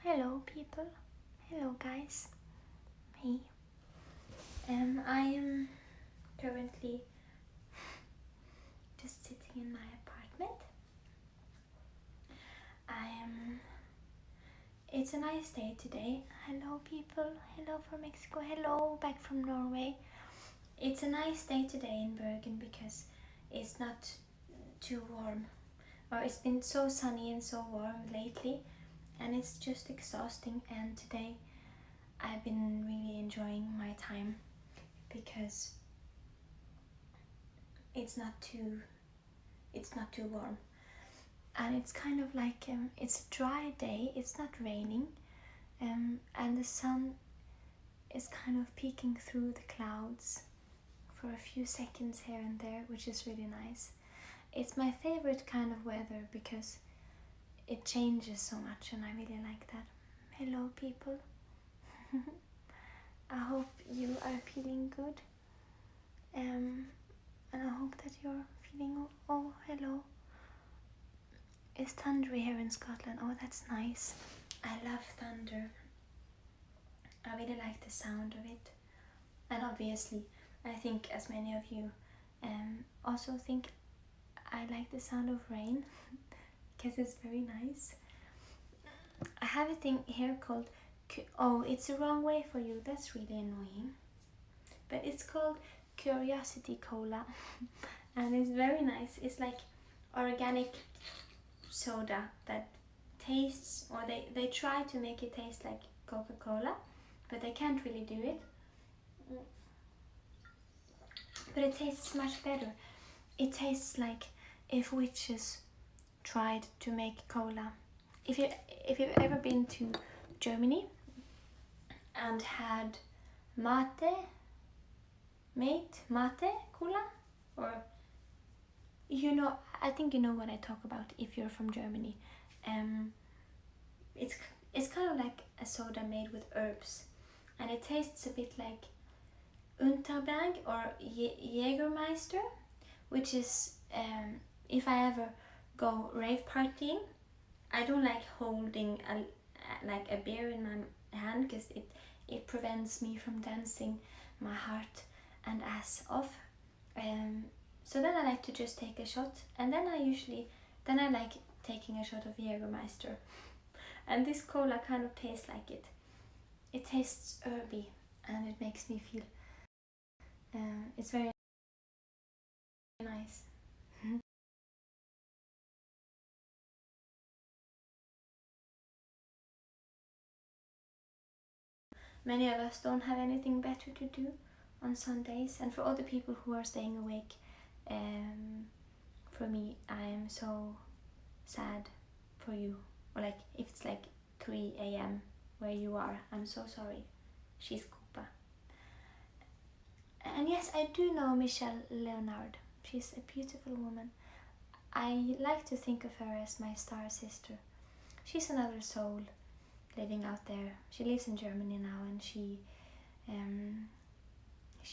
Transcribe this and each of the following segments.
Hello people, hello guys, hey. I am currently just sitting in my apartment. It's a nice day today. Hello people, hello from Mexico, hello back from Norway. It's a nice day today in Bergen because it's not too warm, or it's been so sunny and so warm lately, and it's just exhausting. And today I've been really enjoying my time because it's not too warm, and it's kind of like it's a dry day. It's not raining, and the sun is kind of peeking through the clouds for a few seconds here and there, which is really nice. It's my favorite kind of weather because it changes so much, and I really like that. Hello people. I hope you are feeling good, and I hope that you're feeling oh hello. It's thundery here in Scotland. Oh, that's nice. I love thunder. I really like the sound of it, and obviously I think, as many of you also think, I like the sound of rain because it's very nice. I have a thing here called, oh, it's the wrong way for you, that's really annoying, but it's called Curiosity Cola and it's very nice. It's like organic soda that tastes, or they try to make it taste like Coca-Cola, but they can't really do it. But it tastes much better. It tastes like if witches tried to make cola. If you've ever been to Germany and had mate cola, or you know, I think you know what I talk about if you're from Germany. It's kind of like a soda made with herbs, and it tastes a bit like Unterberg or Jägermeister, which is if I ever go rave partying, I don't like holding a beer in my hand because it prevents me from dancing my heart and ass off. So then I like to just take a shot, and then I like taking a shot of Jägermeister. And this cola kind of tastes like it. It tastes herby, and it makes me feel it's very nice. Many of us don't have anything better to do on Sundays, and for all the people who are staying awake, for me, I am so sad for you. Or like, if it's like 3 a.m. where you are, I'm so sorry. She's Koopa. And yes, I do know Michelle Leonard. She's a beautiful woman. I like to think of her as my star sister. She's another soul living out there. She lives in Germany now, and she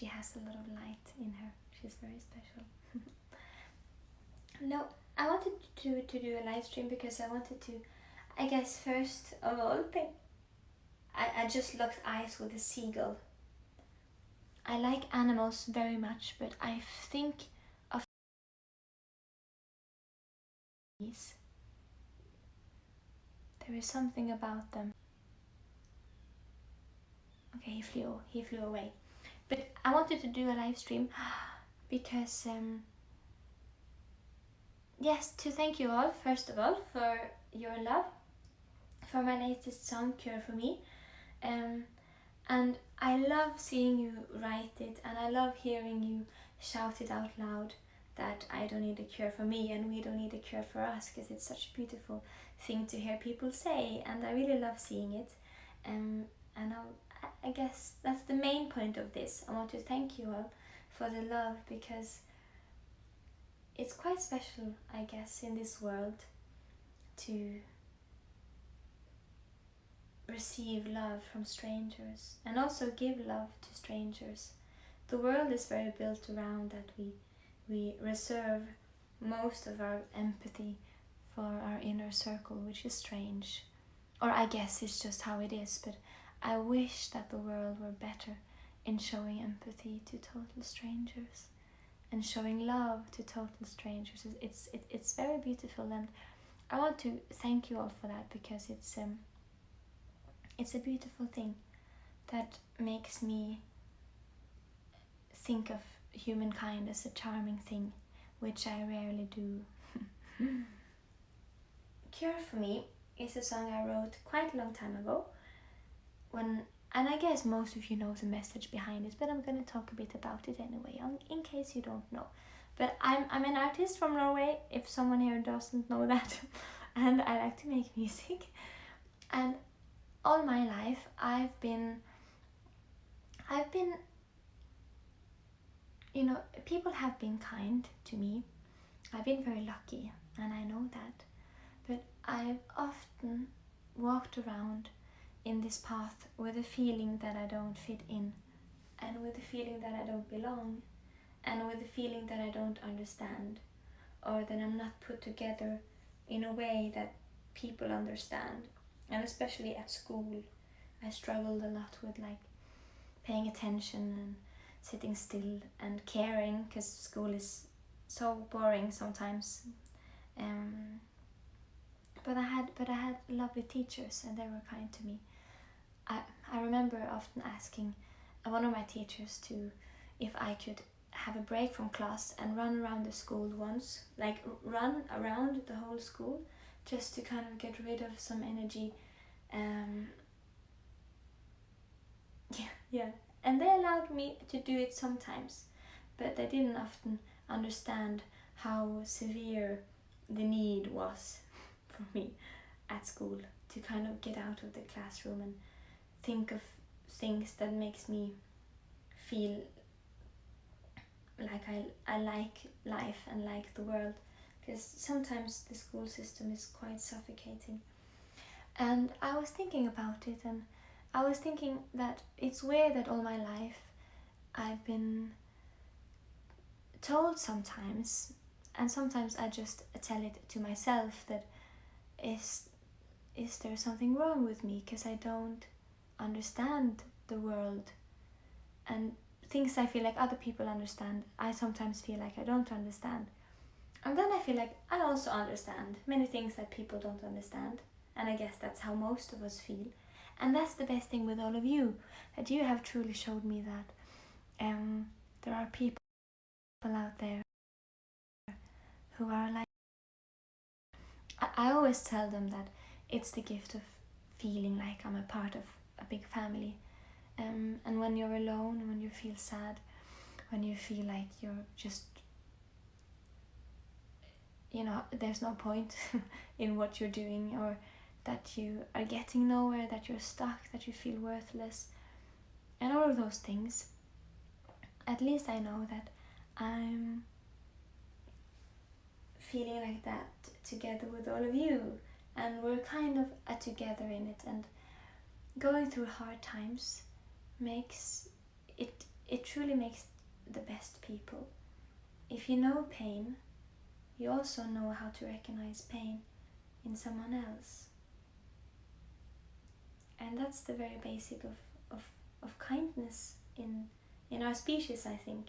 has a lot of light in her. She's very special. No, I wanted to do a live stream because I wanted to, I guess first of all, I just locked eyes with a seagull. I like animals very much, but I think of these. There is something about them. Okay, he flew away. But I wanted to do a live stream because yes, to thank you all, first of all, for your love, for my latest song, Cure for Me. And I love seeing you write it, and I love hearing you shout it out loud that I don't need a cure for me and we don't need a cure for us, because it's such a beautiful thing to hear people say, and I really love seeing it. And I guess that's the main point of this. I want to thank you all for the love, because it's quite special, I guess, in this world to receive love from strangers and also give love to strangers. The world is very built around that we reserve most of our empathy for our inner circle, which is strange. Or I guess it's just how it is, but I wish that the world were better in showing empathy to total strangers and showing love to total strangers. It's very beautiful, and I want to thank you all for that, because it's a beautiful thing that makes me think of humankind as a charming thing, which I rarely do. Cure for me is a song I wrote quite a long time ago, and I guess most of you know the message behind it, but I'm going to talk a bit about it anyway, in case you don't know. But I'm an artist from Norway, if someone here doesn't know that, and I like to make music. And all my life I've been, you know, people have been kind to me. I've been very lucky, and I know that. But I've often walked around in this path with a feeling that I don't fit in, and with a feeling that I don't belong, and with a feeling that I don't understand, or that I'm not put together in a way that people understand. And especially at school, I struggled a lot with like paying attention and sitting still and caring, because school is so boring sometimes. But I had lovely teachers, and they were kind to me. I remember often asking one of my teachers if I could have a break from class and run around the school once, like run around the whole school, just to kind of get rid of some energy. Yeah. And they allowed me to do it sometimes, but they didn't often understand how severe the need was for me at school to kind of get out of the classroom and think of things that makes me feel like I like life and like the world, because sometimes the school system is quite suffocating. And I was thinking about it, and I was thinking that it's weird that all my life I've been told sometimes, and sometimes I just tell it to myself, that is there something wrong with me because I don't understand the world, and things I feel like other people understand, I sometimes feel like I don't understand. And then I feel like I also understand many things that people don't understand, and I guess that's how most of us feel. And that's the best thing with all of you, that you have truly showed me that there are people out there who are like, I always tell them that it's the gift of feeling like I'm a part of a big family. And when you're alone, when you feel sad, when you feel like you're just, you know, there's no point in what you're doing, or that you are getting nowhere, that you're stuck, that you feel worthless, and all of those things, at least I know that I'm feeling like that together with all of you, and we're kind of together in it. And going through hard times makes it truly makes the best people. If you know pain, you also know how to recognize pain in someone else. And that's the very basic of kindness in our species, I think,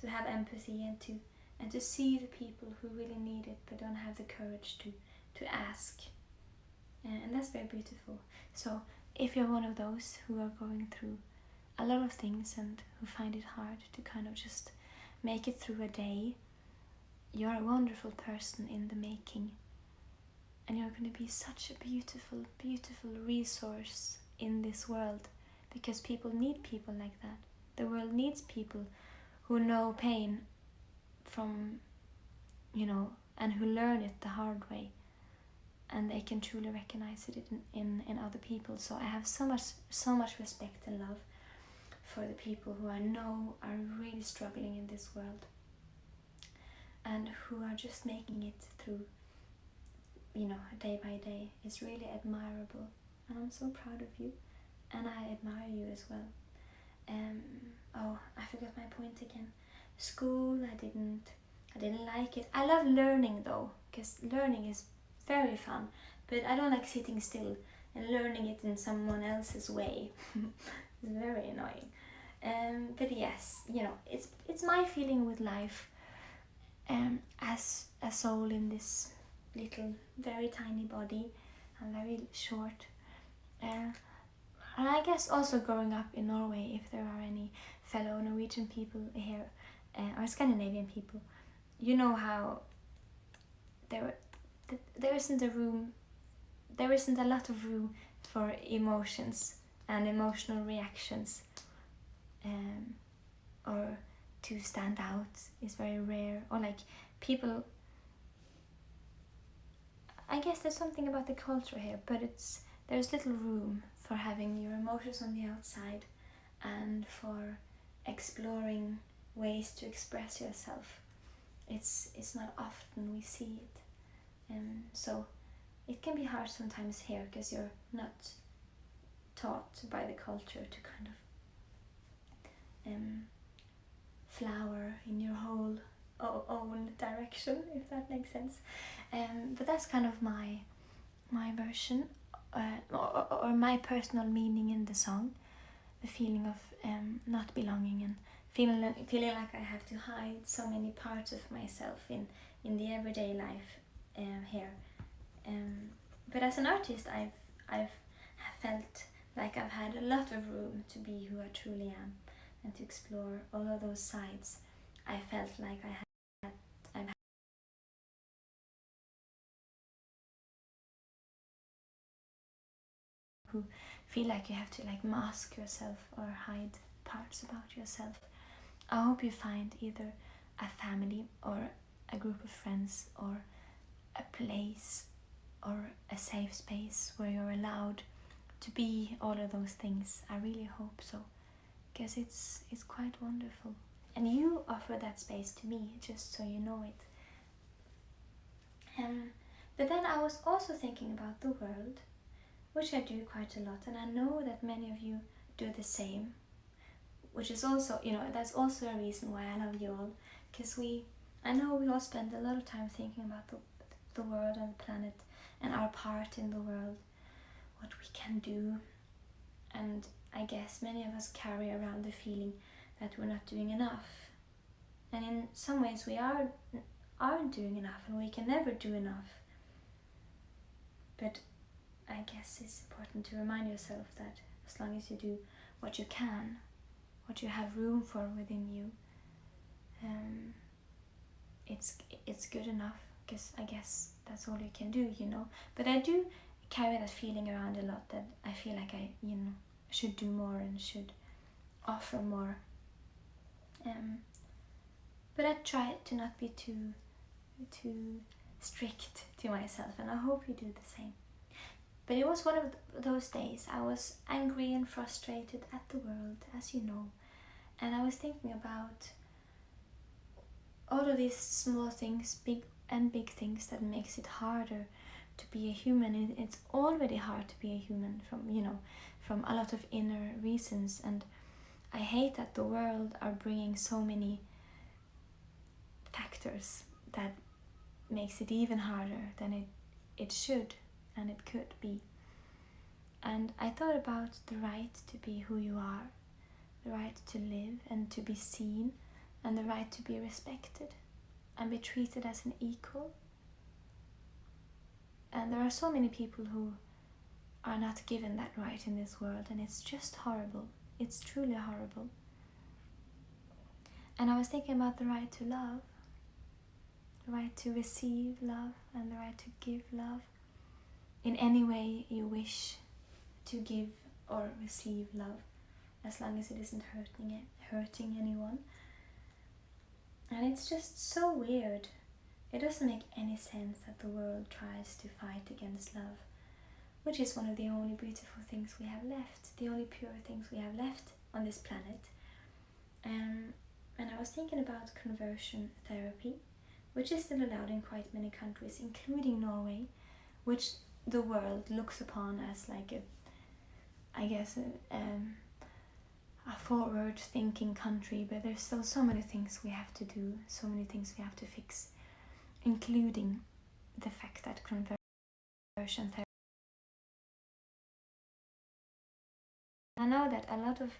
to have empathy and to see the people who really need it but don't have the courage to ask. And that's very beautiful. So if you're one of those who are going through a lot of things and who find it hard to kind of just make it through a day, you're a wonderful person in the making. And you're going to be such a beautiful, beautiful resource in this world, because people need people like that. The world needs people who know pain from, you know, and who learn it the hard way, and they can truly recognize it in other people. So I have so much respect and love for the people who I know are really struggling in this world, and who are just making it through, you know, day by day. Is really admirable, and I'm so proud of you, and I admire you as well. Oh, I forgot my point again. School, I didn't I didn't like it. I love learning though, because learning is very fun, but I don't like sitting still and learning it in someone else's way. It's very annoying. But yes, you know, it's my feeling with life, as a soul in this little, very tiny body, and very short. And I guess also growing up in Norway, if there are any fellow Norwegian people here, or Scandinavian people, you know how there isn't a lot of room for emotions and emotional reactions, or to stand out is very rare, or like people, I guess there's something about the culture here, but there's little room for having your emotions on the outside and for exploring ways to express yourself. It's not often we see it, and so it can be hard sometimes here because you're not taught by the culture to kind of flower in your whole own direction, if that makes sense. But that's kind of my version, or my personal meaning in the song, the feeling of not belonging and feeling like I have to hide so many parts of myself in the everyday life here. But as an artist, I've felt like I've had a lot of room to be who I truly am and to explore all of those sides. I felt like I've who feel like you have to like mask yourself or hide parts about yourself. I hope you find either a family or a group of friends or a place or a safe space where you're allowed to be all of those things. I really hope so, because it's quite wonderful. And you offer that space to me, just so you know it. But then I was also thinking about the world, which I do quite a lot, and I know that many of you do the same, which is also, you know, that's also a reason why I love you all, because I know we all spend a lot of time thinking about the world and the planet and our part in the world, what we can do, and I guess many of us carry around the feeling that we're not doing enough, and in some ways we aren't doing enough, and we can never do enough. But I guess it's important to remind yourself that as long as you do what you can, what you have room for within you, it's good enough, because I guess that's all you can do, you know. But I do carry that feeling around a lot, that I feel like I, you know, should do more and should offer more. But I try to not be too strict to myself, and I hope you do the same. But it was one of those days I was angry and frustrated at the world, as you know, and I was thinking about all of these small things, big things, that makes it harder to be a human. It's already hard to be a human from a lot of inner reasons, and I hate that the world are bringing so many factors that makes it even harder than it should and it could be. And I thought about the right to be who you are, the right to live and to be seen, and the right to be respected and be treated as an equal. And there are so many people who are not given that right in this world, and it's just horrible. It's truly horrible. And I was thinking about the right to love, the right to receive love, and the right to give love in any way you wish to give or receive love, as long as it isn't hurting anyone. And it's just so weird. It doesn't make any sense that the world tries to fight against love, which is one of the only beautiful things we have left, the only pure things we have left on this planet. And I was thinking about conversion therapy, which is still allowed in quite many countries, including Norway, which the world looks upon as like forward-thinking country, but there's still so many things we have to do, so many things we have to fix, including the fact that conversion therapy. I know that a lot of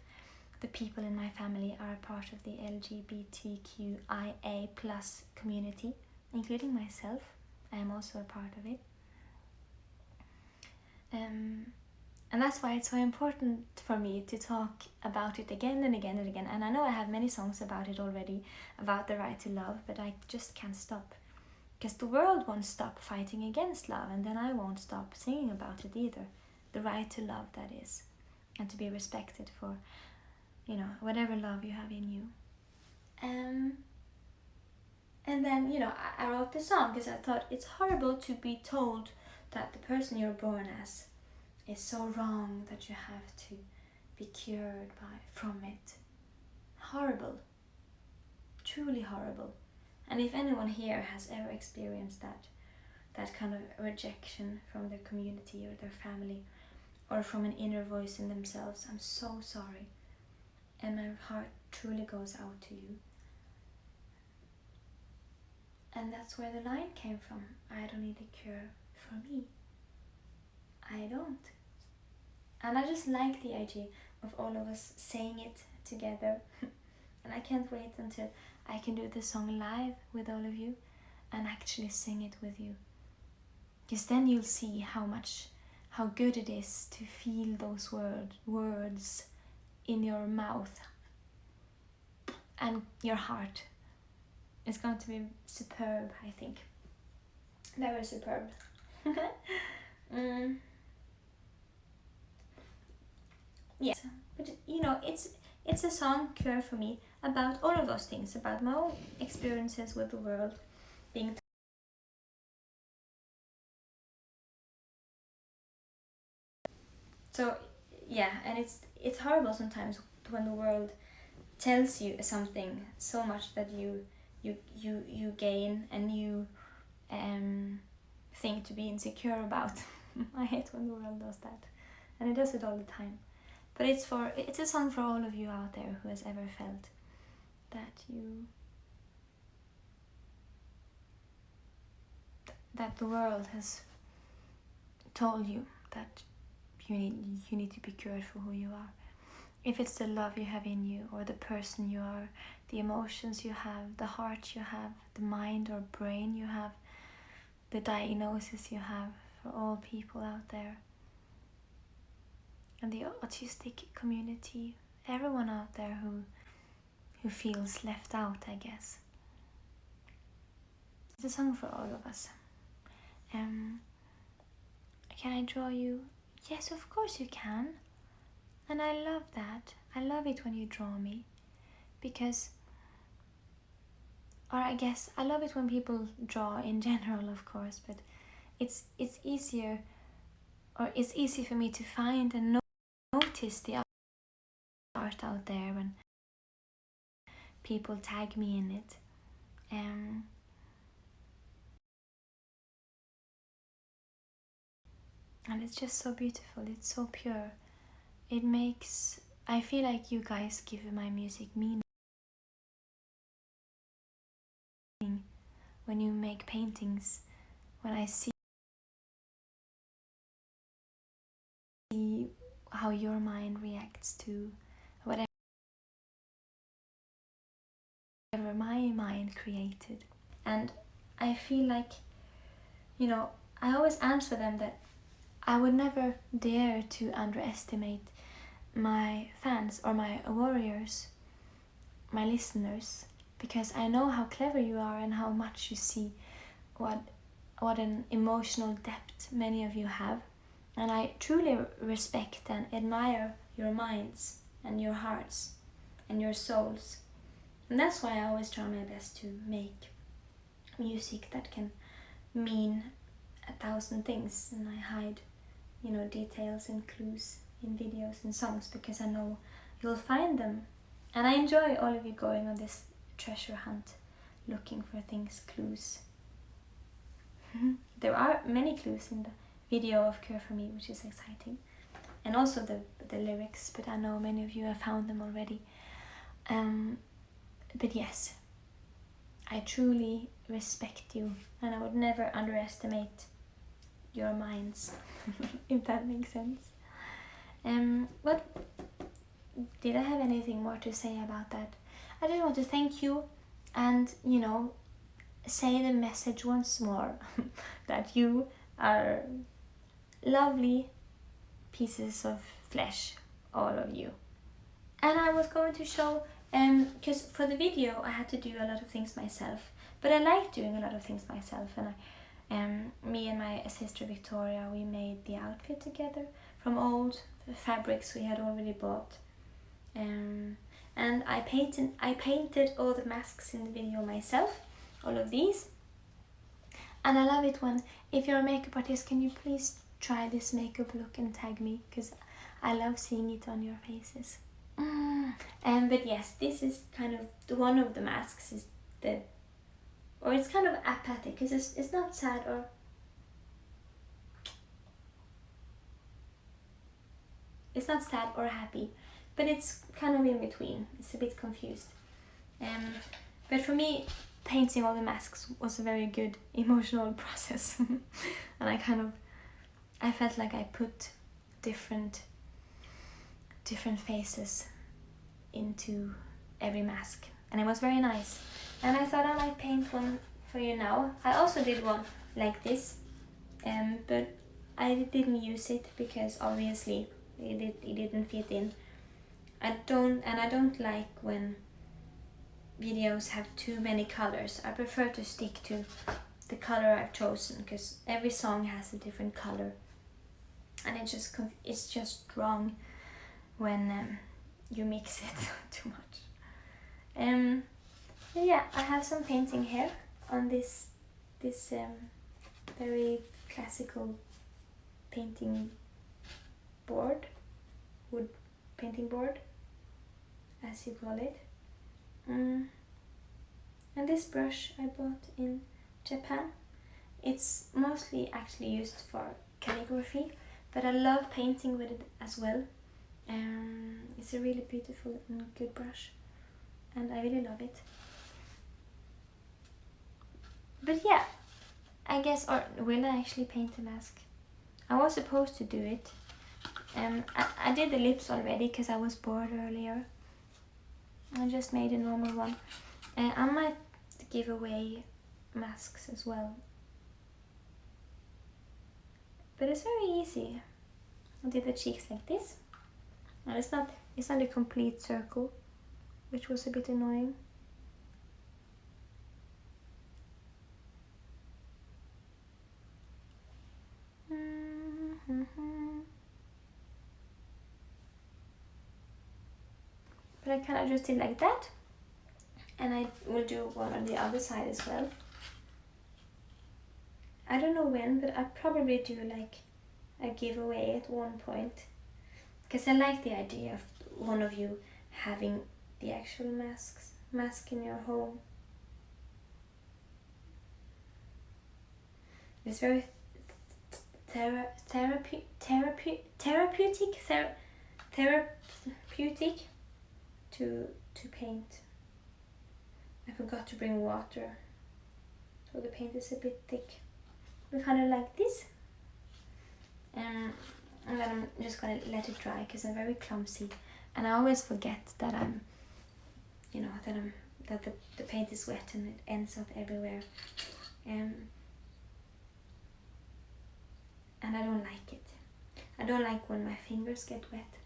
the people in my family are a part of the LGBTQIA+ community, including myself. I am also a part of it. And that's why it's so important for me to talk about it again and again and again. And I know I have many songs about it already, about the right to love, but I just can't stop. Because the world won't stop fighting against love, and then I won't stop singing about it either. The right to love, that is. And to be respected for, you know, whatever love you have in you. And then, you know, I wrote this song because I thought it's horrible to be told that the person you're born as is so wrong that you have to be cured from it. Horrible. Truly horrible. And if anyone here has ever experienced that kind of rejection from their community or their family, or from an inner voice in themselves, I'm so sorry. And my heart truly goes out to you. And that's where the line came from. I don't need a cure for me. I don't. And I just like the idea of all of us saying it together. And I can't wait until I can do the song live with all of you and actually sing it with you. Because then you'll see how good it is to feel those words in your mouth and your heart. It's going to be superb, I think. Very superb. Yeah, but you know, it's a song, Cure, for me, about all of those things, about my own experiences with the world, being so yeah. And it's horrible sometimes when the world tells you something so much that you gain and you think to be insecure about. I hate when the world does that, and it does it all the time. But it's a song for all of you out there who has ever felt that the world has told you that you need to be cured for who you are. If it's the love you have in you, or the person you are, the emotions you have, the heart you have, the mind or brain you have, the diagnosis you have, for all people out there. And the autistic community, everyone out there who feels left out, I guess. It's a song for all of us. Can I draw you? Yes, of course you can. And I love that. I love it when you draw me. Because, or I guess, I love it when people draw in general, of course, but it's easier, or it's easy for me to find and notice the art out there when people tag me in it. And it's just so beautiful, it's so pure. I feel like you guys give my music meaning when you make paintings, when I see how your mind reacts to whatever my mind created. And I feel like, you know, I always answer them that I would never dare to underestimate my fans or my warriors, my listeners, because I know how clever you are and how much you see what an emotional depth many of you have. And I truly respect and admire your minds and your hearts and your souls. And that's why I always try my best to make music that can mean 1,000 things, and I hide, you know, details and clues in videos and songs because I know you'll find them. And I enjoy all of you going on this treasure hunt, looking for things, clues. There are many clues in the video of Cure for Me, which is exciting. and also the lyrics, but I know many of you have found them already. But yes, I truly respect you, and I would never underestimate your minds, if that makes sense. But did I have anything more to say about that? I just want to thank you, and you know, say the message once more that you are lovely pieces of flesh, all of you. And I was going to show, because for the video I had to do a lot of things myself, but I like doing a lot of things myself, and me and my sister Victoria, we made the outfit together from old fabrics we had already bought, and I painted all the masks in the video myself, all of these. And I love it when, if you're a makeup artist, can you please try this makeup look and tag me, because I love seeing it on your faces. But yes, this is kind of one of the masks is or it's kind of apathic, because it's not sad or happy, but it's kind of in between. It's a bit confused. But for me, painting all the masks was a very good emotional process. And I felt like I put different faces into every mask, and it was very nice. And I thought I might paint one for you now. I also did one like this, but I didn't use it because obviously it didn't fit in. I don't like when videos have too many colors. I prefer to stick to the color I've chosen, because every song has a different color, and it's just wrong when you mix it too much. Yeah, I have some painting here on this very classical painting board, wood painting board, as you call it. And this brush I bought in Japan. It's mostly actually used for calligraphy, but I love painting with it as well. It's a really beautiful and good brush, and I really love it. But yeah, I guess, or will I actually paint the mask? I was supposed to do it. I did the lips already because I was bored earlier. I just made a normal one. I might give away masks as well. But it's very easy. I did the cheeks like this. And it's not a complete circle, which was a bit annoying. But I kind of just did like that, and I will do one on the other side as well. I don't know when, but I'll probably do like a giveaway at one point, because I like the idea of one of you having the actual mask in your home. It's very therapeutic to paint. I forgot to bring water, so the paint is a bit thick. We kind of like this, and then I'm just gonna let it dry because I'm very clumsy, and I always forget that that the paint is wet and it ends up everywhere, and I don't like it. I don't like when my fingers get wet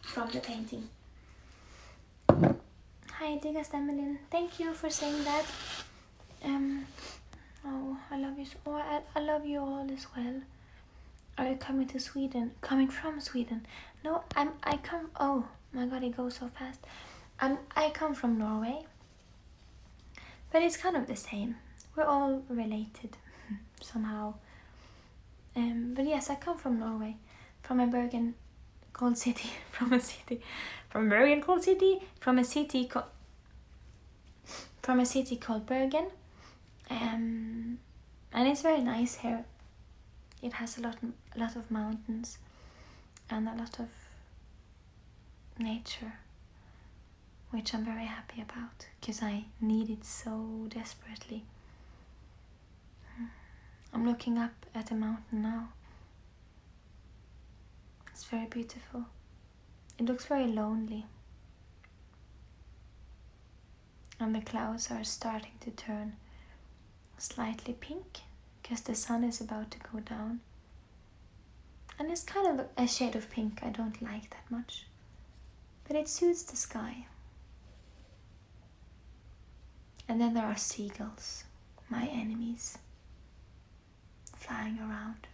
from the painting. Hi, Digga Stemmelin. Thank you for saying that. Oh, I love you. I love you all as well. Are you coming to Sweden? Coming from Sweden? No, I come. Oh my God, it goes so fast. I come from Norway, but it's kind of the same. We're all related somehow. But yes, I come from Norway, from a Bergen called city, from a city called Bergen, and it's very nice here it has a lot of mountains and a lot of nature, which I'm very happy about because I need it so desperately. I'm looking up at a mountain now. It's very beautiful. It looks very lonely. And the clouds are starting to turn slightly pink because the sun is about to go down. And it's kind of a shade of pink I don't like that much. But it suits the sky. And then there are seagulls, my enemies, flying around.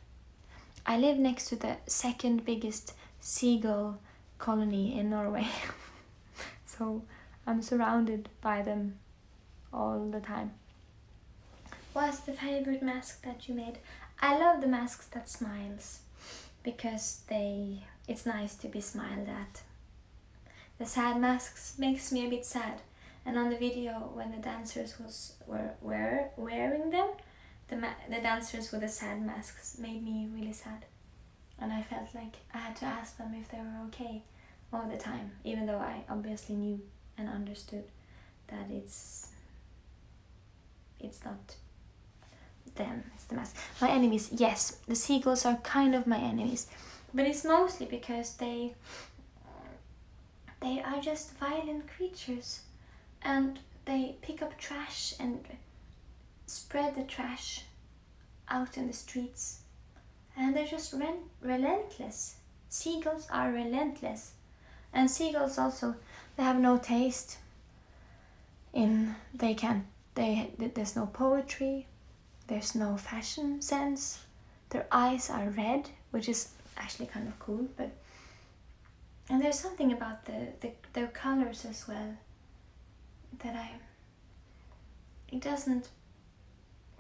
I live next to the second biggest seagull colony in Norway. So I'm surrounded by them all the time. What's the favorite mask that you made? I love the masks that smiles because it's nice to be smiled at. The sad masks makes me a bit sad. And on the video when the dancers were wearing them, the dancers with the sad masks made me really sad. And I felt like I had to ask them if they were okay all the time, even though I obviously knew and understood that it's not them, it's the mask. My enemies, yes, the seagulls are kind of my enemies, but it's mostly because they are just violent creatures, and they pick up trash and spread the trash out in the streets, and they're just relentless. Seagulls are relentless, and seagulls also, they have no taste. There's no poetry, there's no fashion sense. Their eyes are red, which is actually kind of cool, and there's something about their colors as well that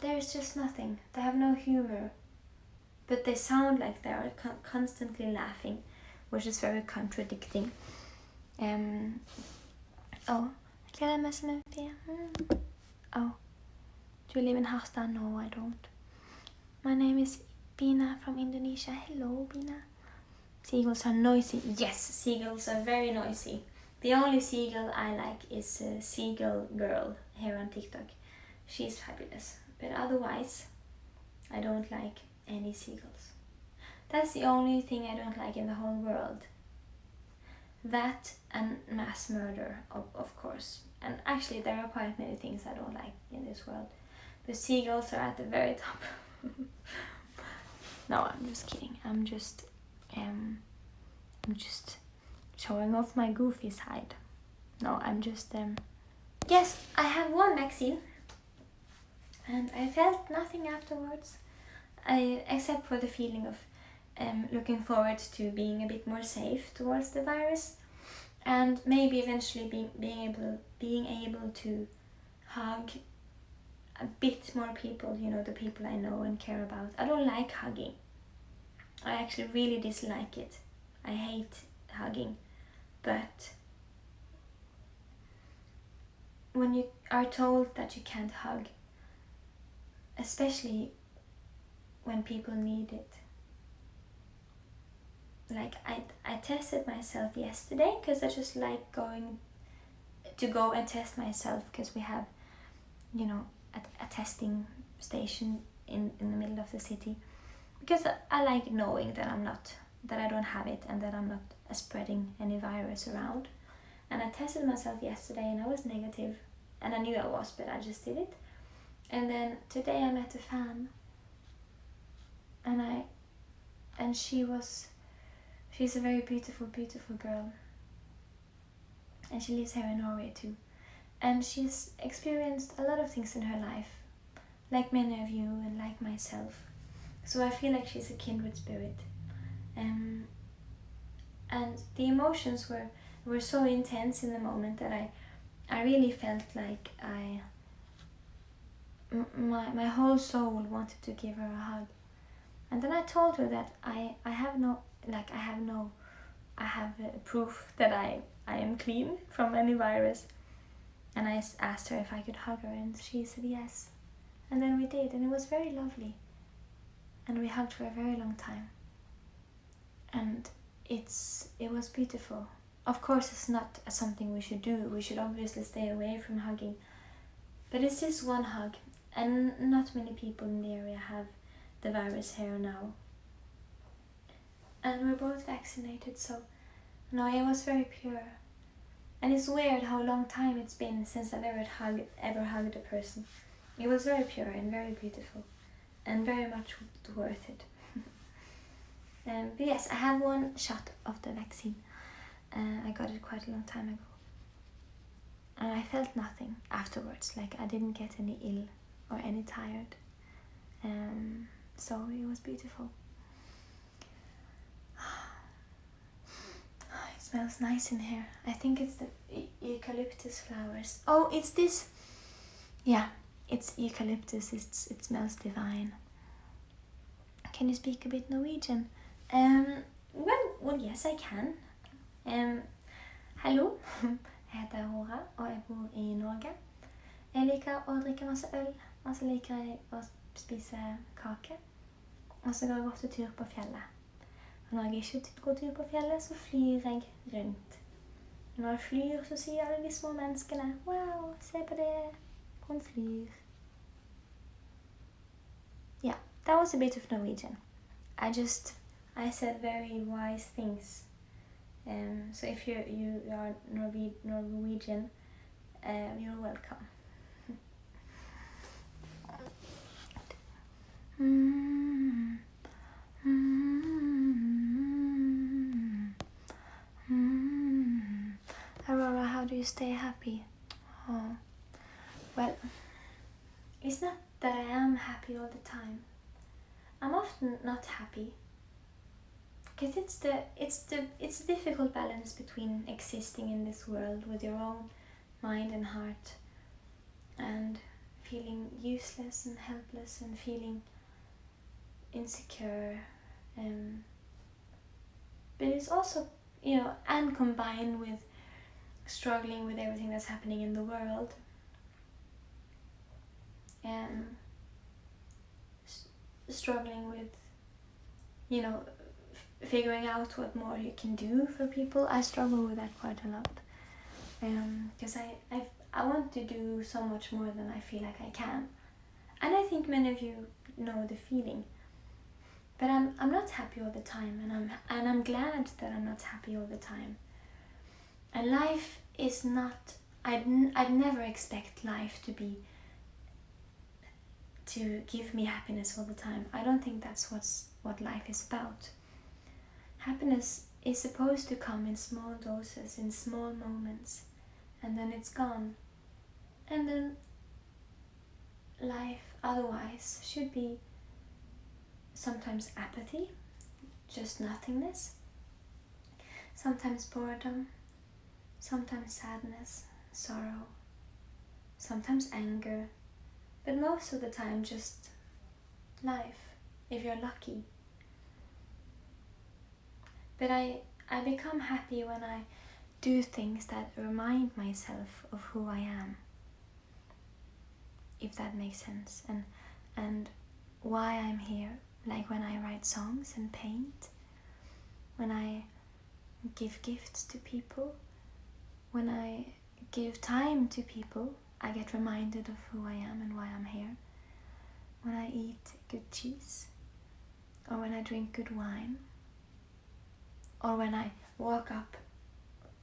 there's just nothing. They have no humor, but they sound like they are constantly laughing, which is very contradicting. Oh, oh, do you live in Harstad? No, I don't. My name is Bina from Indonesia. Hello, Bina. Seagulls are noisy. Yes, seagulls are very noisy. The only seagull I like is Seagull Girl here on TikTok. She's fabulous. But otherwise, I don't like any seagulls. That's the only thing I don't like in the whole world. That and mass murder, of course. And actually, there are quite many things I don't like in this world. But seagulls are at the very top. No, I'm just kidding. I'm just showing off my goofy side. No, I'm just yes, I have one vaccine, and I felt nothing afterwards, except for the feeling of looking forward to being a bit more safe towards the virus, and maybe eventually being able to hug a bit more people, the people I know and care about. I don't like hugging. I actually really dislike it. I hate hugging. But when you are told that you can't hug, especially when people need it. Like I tested myself yesterday because I just like going and test myself, because we have, a testing station in the middle of the city, because I like knowing that I don't have it and that I'm not spreading any virus around. And I tested myself yesterday and I was negative, and I knew I was, but I just did it. And then today I met a fan, and she's a very beautiful girl, and she lives here in Norway too, and she's experienced a lot of things in her life, like many of you and like myself. So I feel like she's a kindred spirit. And the emotions were so intense in the moment that I really felt like my whole soul wanted to give her a hug. And then I told her that I have proof that I am clean from any virus. And I asked her if I could hug her, and she said yes. And then we did, and it was very lovely. and we hugged for a very long time, and it was beautiful. Of course, it's not something we should do. We should obviously stay away from hugging, but it's just one hug, and not many people in the area have the virus here now, and we're both vaccinated, so no, it was very pure. And it's weird how long time it's been since I've ever hugged a person. It was very pure and very beautiful, and very much worth it. But yes, I have one shot of the vaccine. I got it quite a long time ago, and I felt nothing afterwards. Like, I didn't get any ill or any tired. So it was beautiful. It smells nice in here. I think it's the eucalyptus flowers. Oh, it's this. Yeah, it's eucalyptus. It smells divine. Can you speak a bit Norwegian? Well, yes, I can. Hallo, jeg heter Aurora, og jeg bor i Norge. Jeg liker å drikke masse øl, og så liker jeg å spise kake. Og så går jeg ofte tur på fjellet. Og når jeg ikke går tur på fjellet, så flyr jeg rundt. Og når jeg flyr, så sier alle de små menneskene, wow, se på det, hun flyr. Yeah, that was a bit of Norwegian. I said very wise things. So if you are Norwegian, you're welcome. Aurora, how do you stay happy? Oh, well, it's not that I am happy all the time. I'm often not happy. Because it's a difficult balance between existing in this world with your own mind and heart, and feeling useless and helpless and feeling insecure. But it's also, and combined with struggling with everything that's happening in the world. Struggling with, figuring out what more you can do for people. I struggle with that quite a lot, because I want to do so much more than I feel like I can, and I think many of you know the feeling. But I'm not happy all the time, and I'm glad that I'm not happy all the time. And life is not. I'd never expect life to give me happiness all the time. I don't think that's what life is about. Happiness is supposed to come in small doses, in small moments, and then it's gone. And then life otherwise should be sometimes apathy, just nothingness, sometimes boredom, sometimes sadness, sorrow, sometimes anger, but most of the time just life, if you're lucky. But I become happy when I do things that remind myself of who I am, if that makes sense, and why I'm here. Like when I write songs and paint, when I give gifts to people, when I give time to people, I get reminded of who I am and why I'm here. When I eat good cheese, or when I drink good wine, or when I walk up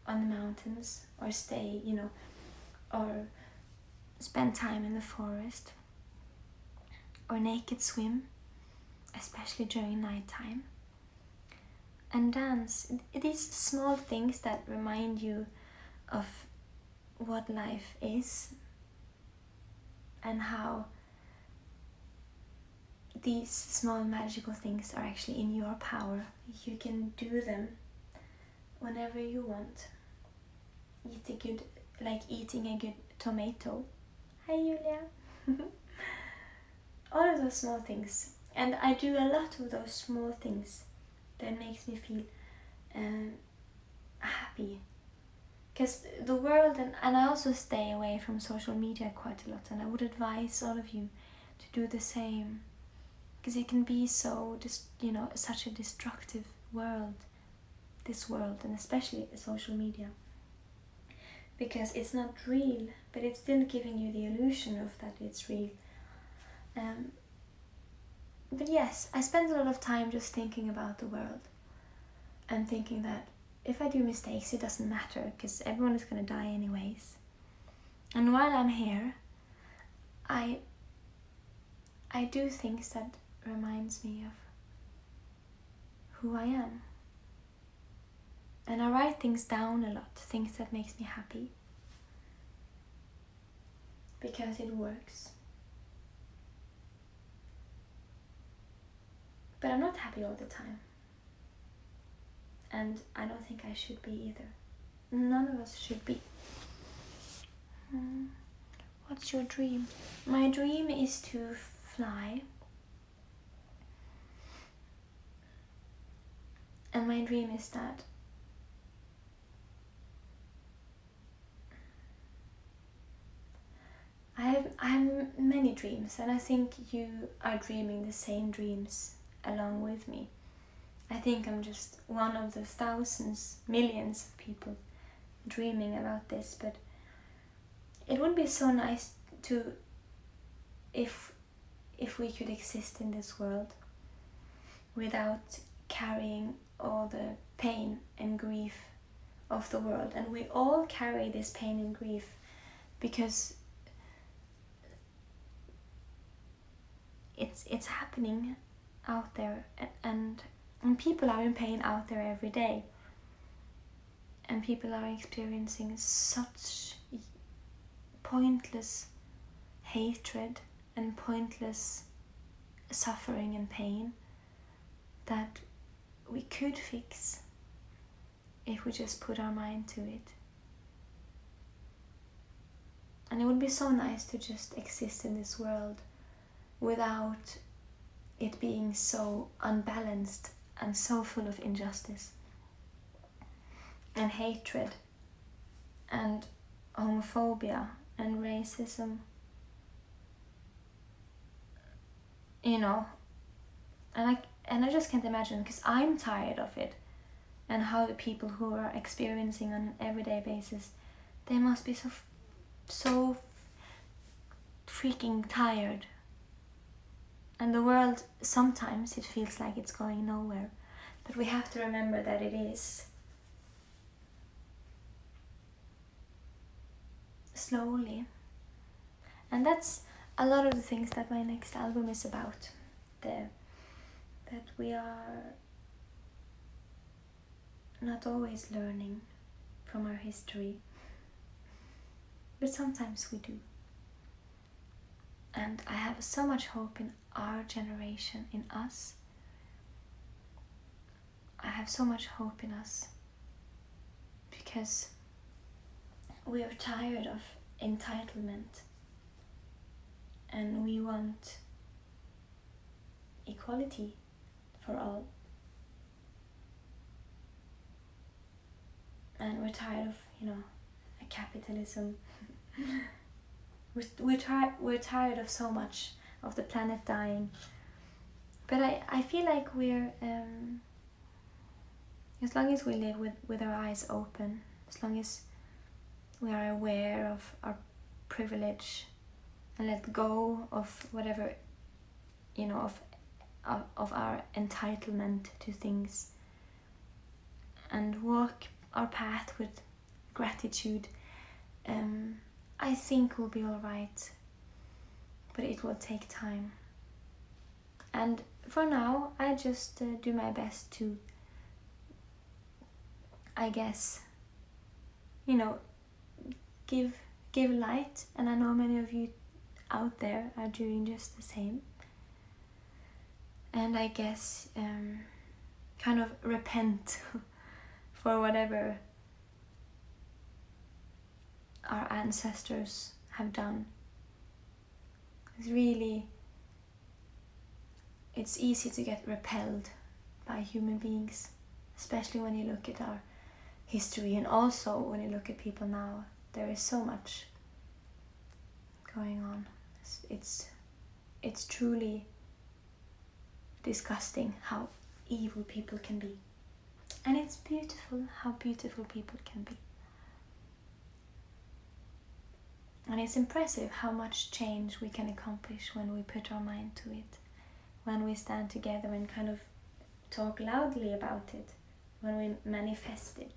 on the mountains, or stay, or spend time in the forest, or naked swim, especially during nighttime, and dance. These small things that remind you of what life is, and how these small magical things are actually in your power. You can do them whenever you want. Like eating a good tomato. Hi Julia. All of those small things. And I do a lot of those small things that makes me feel happy. Because the world, and I also stay away from social media quite a lot, and I would advise all of you to do the same. because it can be so such a destructive world, this world, and especially social media, because it's not real, but it's still giving you the illusion of that it's real. But yes, I spend a lot of time just thinking about the world and thinking that if I do mistakes, it doesn't matter because everyone is going to die anyways. And while I'm here, I do things that reminds me of who I am. And I write things down a lot, things that makes me happy. Because it works. But I'm not happy all the time. And I don't think I should be either. None of us should be. What's your dream? My dream is to fly. And my dream is that I have many dreams, and I think you are dreaming the same dreams along with me. I think I'm just one of the thousands, millions of people dreaming about this, but it would be so nice to, if we could exist in this world without carrying all the pain and grief of the world. And we all carry this pain and grief because it's happening out there, and people are in pain out there every day, and people are experiencing such pointless hatred and pointless suffering and pain that we could fix if we just put our mind to it. And it would be so nice to just exist in this world without it being so unbalanced and so full of injustice and hatred and homophobia and racism, and I just can't imagine, because I'm tired of it, and how the people who are experiencing on an everyday basis, they must be so freaking tired. And the world, sometimes it feels like it's going nowhere, but we have to remember that it is. Slowly. And that's a lot of the things that my next album is about. That we are not always learning from our history, but sometimes we do. And I have so much hope in our generation, in us. I have so much hope in us because we are tired of entitlement, and we want equality for all. And we're tired of, a capitalism. We're tired of so much of the planet dying. But I feel like we're, as long as we live with our eyes open, as long as we are aware of our privilege and let go of whatever, of our entitlement to things, and walk our path with gratitude, I think we'll be alright. But it will take time. And for now, I just do my best to, I guess, give light. And I know many of you out there are doing just the same. And I guess kind of repent for whatever our ancestors have done. It's easy to get repelled by human beings, especially when you look at our history, and also when you look at people now. There is so much going on. It's truly disgusting how evil people can be. And it's beautiful how beautiful people can be. And it's impressive how much change we can accomplish when we put our mind to it, when we stand together and kind of talk loudly about it, when we manifest it.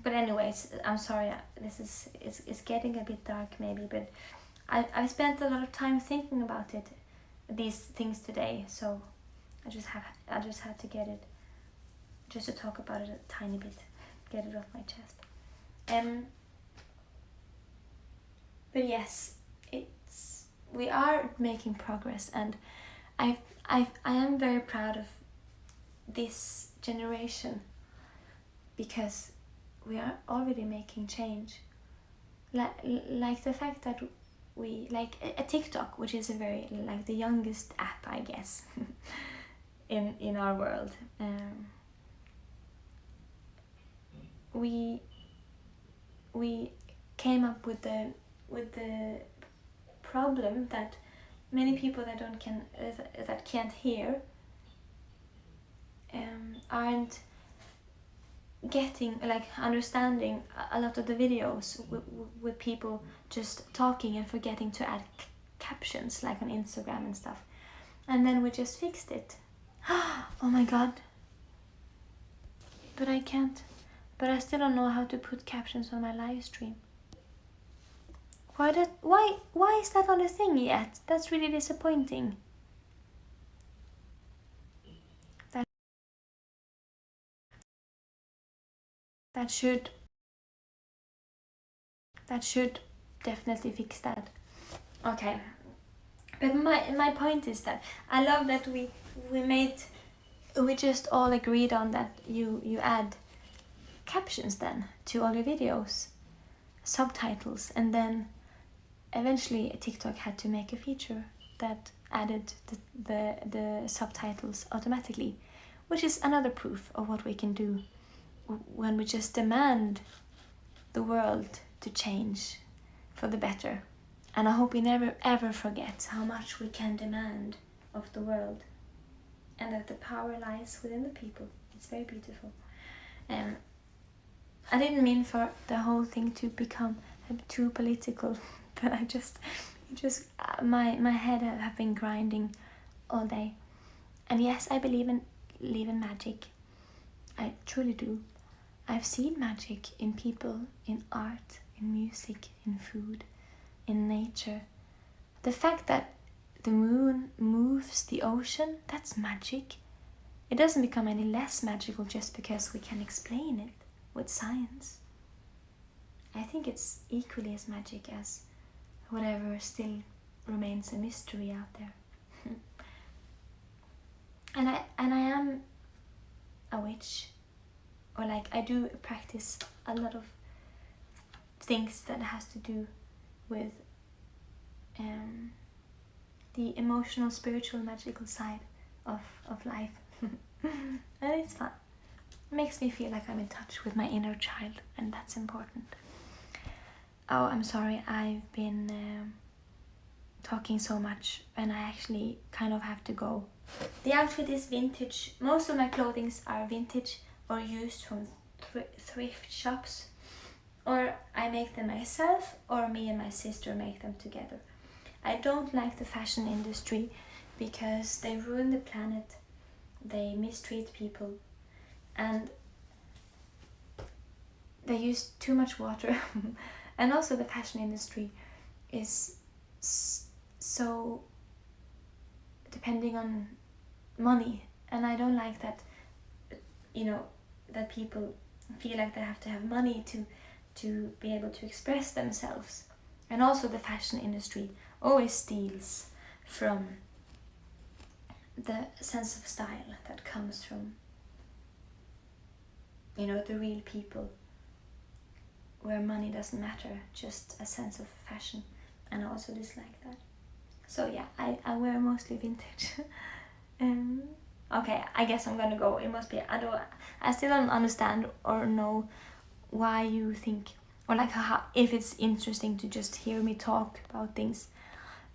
But anyways, I'm sorry, it's getting a bit dark maybe, but I've spent a lot of time thinking about it, these things today, so I just had to get it, just to talk about it a tiny bit, get it off my chest. But yes, we are making progress, and I am very proud of this generation, because we are already making change. Like the fact that we like a TikTok, which is a very like the youngest app, I guess, in our world. We came up with the problem that many people that can't hear aren't getting, like, understanding a lot of the videos with people just talking and forgetting to add captions, like on Instagram and stuff. And then we just fixed it. Oh my god. But I still don't know how to put captions on my live stream. Why is that not a thing yet? That's really disappointing. That should definitely fix that. Okay. But my point is that I love that we just all agreed on that you add captions then to all your videos, subtitles, and then eventually TikTok had to make a feature that added the subtitles automatically, which is another proof of what we can do when we just demand the world to change for the better. And I hope we never ever forget how much we can demand of the world, and that the power lies within the people. It's very beautiful. I didn't mean for the whole thing to become too political, but I just my head have been grinding all day. And yes, I believe in magic. I truly do. I've seen magic in people, in art, in music, in food, in nature. The fact that the moon moves the ocean, that's magic. It doesn't become any less magical just because we can explain it with science. I think it's equally as magic as whatever still remains a mystery out there. And I am a witch, or like I do practice a lot of things that has to do with the emotional, spiritual, magical side of life. And it's fun. It makes me feel like I'm in touch with my inner child, and that's important. Oh, I'm sorry, I've been talking so much, and I actually kind of have to go. The outfit is vintage. Most of my clothing are vintage or used from thrift shops, or I make them myself, or me and my sister make them together. I don't like the fashion industry because they ruin the planet, they mistreat people, and they use too much water. And also the fashion industry is so depending on money, and I don't like that, that people feel like they have to have money to be able to express themselves. And also the fashion industry always steals from the sense of style that comes from the real people, where money doesn't matter, just a sense of fashion. And I also dislike that. So yeah, I wear mostly vintage. Okay, I guess I'm gonna go. It must be, I still don't understand or know why you think, or like how, if it's interesting to just hear me talk about things.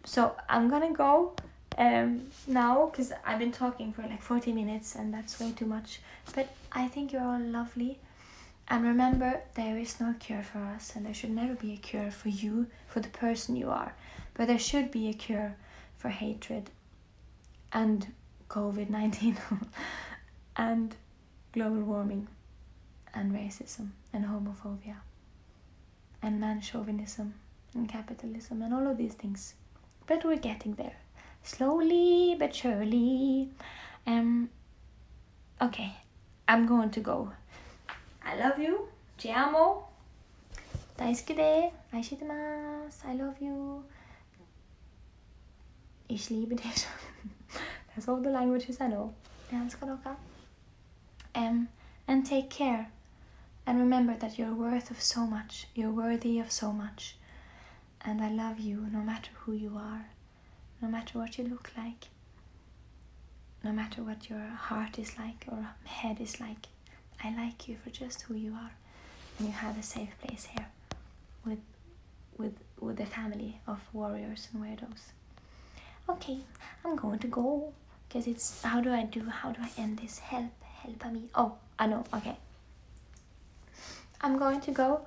So I'm gonna go. now, because I've been talking for like 40 minutes and that's way too much. But I think you're all lovely. And remember, there is no cure for us, and there should never be a cure for you, for the person you are. But there should be a cure for hatred and COVID-19 and global warming and racism and homophobia and man-chauvinism and capitalism and all of these things. But we're getting there. Slowly but surely. Okay, I'm going to go. I love you. Ti amo. Daisuke de. Aishitemasu. I love you. Ich liebe dich. That's all the languages I know. Jag älskar dere. And take care. And remember that you're worth of so much. You're worthy of so much. And I love you no matter who you are. No matter what you look like. No matter what your heart is like or head is like. I like you for just who you are. And you have a safe place here. With the family of warriors and weirdos. Okay, I'm going to go. Because it's... How do I end this? Help me. Oh, I know. Okay. I'm going to go.